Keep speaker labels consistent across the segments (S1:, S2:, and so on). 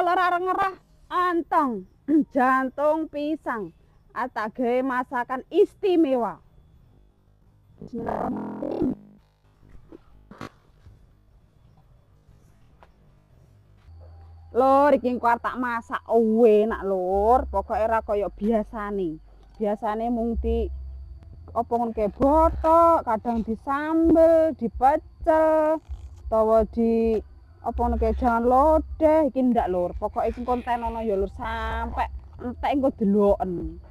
S1: lho areng ngerah anteng jantung pisang. Tak gawe masakan istimewa. Lur, iki engko tak masak enak lur. Pokoke ora kaya biasane. Biasane mung di apa ngono kae bothok, kadang disambel, dipecel, utawa di apa ngono kae jangan lodeh. Iki ndak lur. Pokoke iki konten ono ya lur sampe entek engko deloken.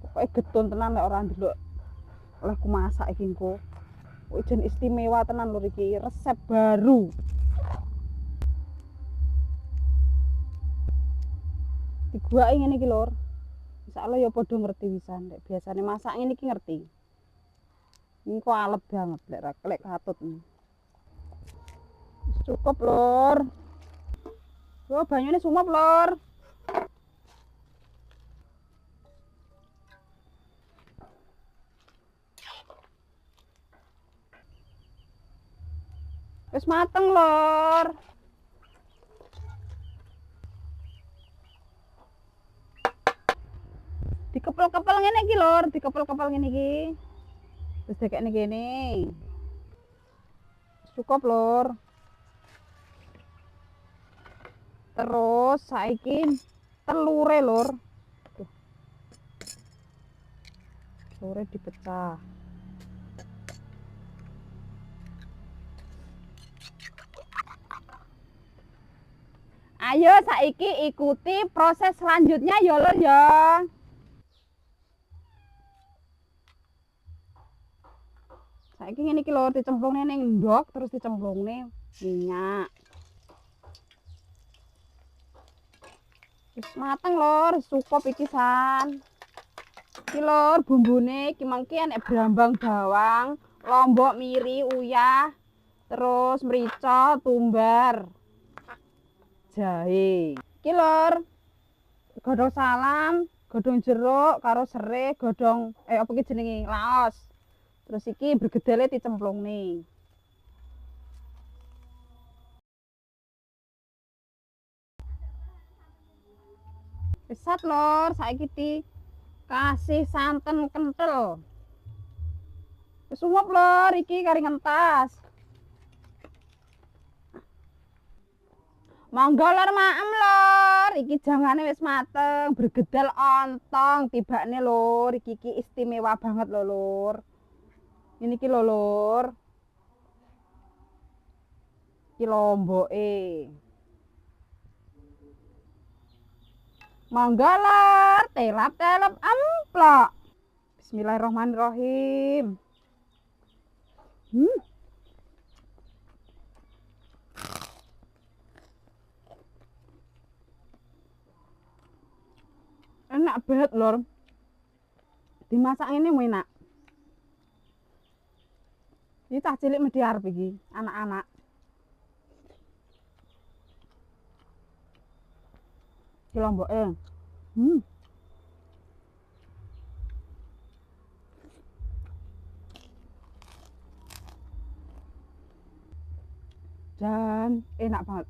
S1: Pokoke getun tenan nek ora ndelok olehku masak iki engko. Ijen istimewa tenan lur iki, resep baru. Diguake ngene iki lur. Insyaallah ya padha ngerti wisan. Nek biasane masak ngene iki ngerti. Engko alep banget lek katut. Cukup lur. Yo banyune sumep lur. Wis mateng lur. Dikepel-kepel ngene iki lur, dikepel-kepel ngene iki. Terus dekekne kene. Cukup lur. Terus saiki telure lur. Telure dipecah. Ayo saiki ikuti proses selanjutnya ya lur ya. Saiki ngene iki lur, dicemplungne ning ndok terus dicemplungne minyak. Wis mateng lur, cukup iki san. Iki lur bumbune iki mangke enek brambang bawang, lombok miri, uyah, terus mrica, tumbar, jahe. Iki lur godhong salam, godhong jeruk karo sereh, godhong apa iki jenenge laos. Terus iki bergedele dicemplungne. Besat lur, saiki dikasih santen kental. Wis suwep lur iki kari ngentas. Monggo lur maem lur, iki jangane wis mateng, bergedel ontong tibane lur. Iki istimewa banget lho lur. Ini iki lho lur. Iki lomboke. Monggo lur, telap-telep emplok. Bismillahirrahmanirrahim. Enak banget lur. Dimasak ini enak. Iki cah cilik mesti arep iki, anak-anak. Iki lomboke. Dan enak banget.